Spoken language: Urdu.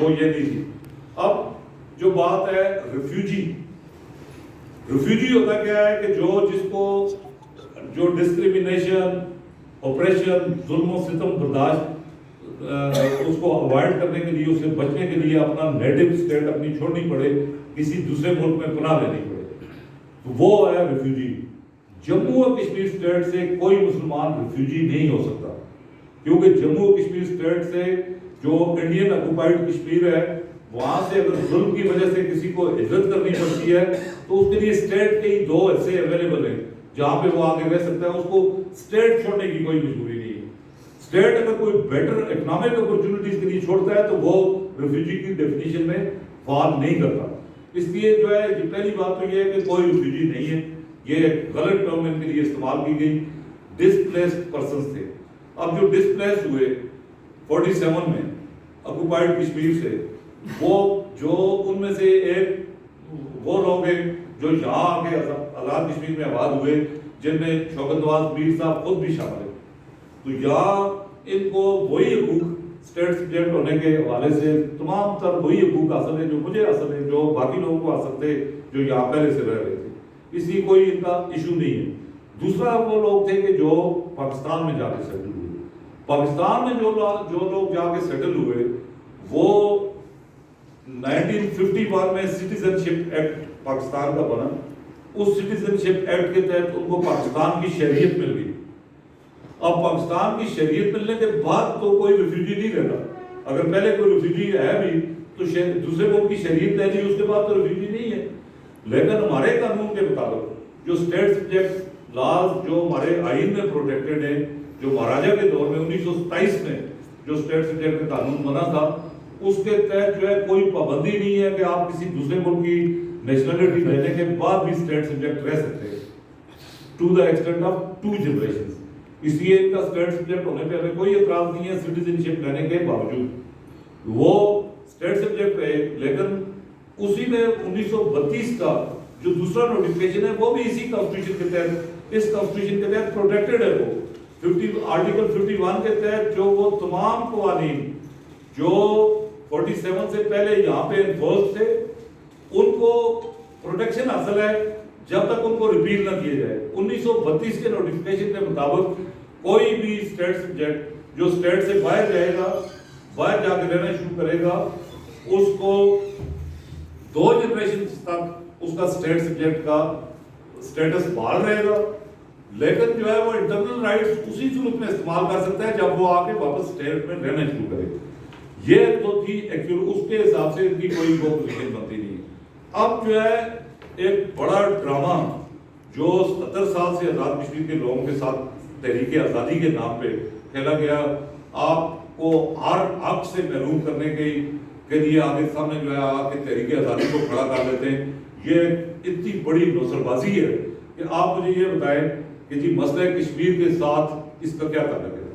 وہ یہ نہیں تھی. اب جو بات ہے ریفیوجی ہوتا کیا ہے کہ جس کو جو ڈسکریمنیشن، آپریشن، ظلم و ستم برداشت اس کو اوائڈ کرنے کے لیے، اسے بچنے کے لیے اپنا نیٹو اسٹیٹ اپنی چھوڑنی پڑے، کسی دوسرے ملک میں پناہ لینی پڑے، تو وہ ہے ریفیوجی. جموں و کشمیر اسٹیٹ سے کوئی مسلمان ریفیوجی نہیں ہو سکتا، کیونکہ جموں و کشمیر اسٹیٹ سے جو انڈین آکوپائڈ کشمیر ہے، وہاں سے اگر ظلم کی وجہ سے کسی کو ہجرت کرنی پڑتی ہے تو اس کے لیے اسٹیٹ کے ہی 2 حصے اویلیبل ہیں جہاں پہ وہ آگے رہ سکتا ہے. اس کو اسٹیٹ چھوڑنے کی کوئی مجبوری نہیں ہے. اسٹیٹ اگر کوئی بیٹر اکنامک اپرچونٹیز کے لیے چھوڑتا ہے تو وہ ریفیوجی کی ڈیفینیشن میں فال نہیں کرتا. اس لیے جو ہے پہلی بات تو یہ ہے کہ کوئی ریفیوجی نہیں ہے، یہ غلط ٹرم ان کے لیے استعمال کی گئی. ڈسپلیسڈ پرسنز تھے. اب جو ڈسپلیس ہوئے 47 میں آکوپائڈ کشمیر سے، وہ جو ان میں سے ایک وہ لوگ ہیں جو یہاں آ کے آزاد کشمیر میں آباد ہوئے، جن میں شوکت نواز میر صاحب خود بھی شامل ہیں. تو یہاں ان کو وہی حقوق اسٹیٹ سبجیکٹ ہونے کے حوالے سے تمام تر وہی حقوق حاصل ہیں جو مجھے حاصل ہیں، جو باقی لوگوں کو حاصل تھے جو یہاں پہلے سے رہ رہے تھے. اس لیے کوئی ان کا ایشو نہیں ہے. دوسرا وہ لوگ تھے کہ جو پاکستان میں جا کے سیٹل ہوئے. پاکستان میں جو لوگ جا کے سیٹل ہوئے وہ 1951 میں سٹیزن شپ ایکٹ پاکستان کا بنا. اس سٹیزن شپ ایکٹ کے تحت ان کو پاکستان کی شہریت مل گئی. اب پاکستان کی شہریت ملنے کے بعد تو کوئی ریفیوجی نہیں رہتا. اگر پہلے کوئی ریفیوجی ہے بھی تو دوسرے ملک کی شہریت لے لی، اس کے بعد تو ریفیوجی نہیں ہے. لیکن ہمارے قانون کے مطابق جو اسٹیٹ سبجیکٹ لاز جو ہمارے آئین میں پروٹیکٹڈ ہیں، جو مہاراجہ کے دور میں 1927 میں جو اسٹیٹ سبجیکٹ کا قانون بنا تھا، اس کے تحت جو ہے کوئی پابندی نہیں ہے کہ آپ کسی دوسرے ملک کی نیشنلٹی لینے کے بعد بھی اسٹیٹ سبجیکٹ رہ سکتے ہیں to the extent of 2 generations. اس لیے ان کا اسٹیٹ سبجیکٹ ہونے پہ ہمیں کوئی اعتراض نہیں ہے سٹیزن شپ لینے کے باوجود. وہ اسٹیٹ سبجیکٹ رہے، لیکن اسی میں 1932 کا جو دوسرا نوٹیفکیشن ہے وہ بھی اسی کانسٹیٹیوشن کے تحت، اس کانسٹیٹیوشن کے تحت پروٹیکٹڈ ہے. وہ آرٹیکل 51 کے تحت جو وہ تمام قوانین جو 47 سے پہلے یہاں پہ انفورس تھے ان کو پروٹیکشن حاصل ہے جب تک ان کو ریپیل نہ کیے جائے. 1932 کے نوٹیفکیشن کے مطابق کوئی بھی اسٹیٹ سبجیکٹ جو اسٹیٹ سے باہر جائے گا، باہر جا کے رہنا شروع کرے گا، اس کو 2 جنریشن تک اس کا اسٹیٹ سبجیکٹ کا اسٹیٹس بحال رہے گا. لیکن جو ہے وہ انٹرنل رائٹس اسی صورت میں استعمال کر سکتا ہے جب وہ آ کے واپس اسٹیٹ میں رہنا شروع کرے. یہ تو تھی ایکچولی، اس کے حساب سے ان کی کوئی وہ پوزیشن بنتی نہیں. اب جو ہے ایک بڑا ڈرامہ جو 70 سال سے آزاد کشمیر کے لوگوں کے ساتھ تحریک آزادی کے نام پہ کھیلا گیا، آپ کو ہر حق سے محروم کرنے کے لیے آگے سامنے جو ہے آ کے تحریک آزادی کو کھڑا کر دیتے ہیں. یہ اتنی بڑی نوسر بازی ہے کہ آپ مجھے یہ بتائیں کہ جی مسئلہ کشمیر کے ساتھ اس کا کیا تعلق ہے؟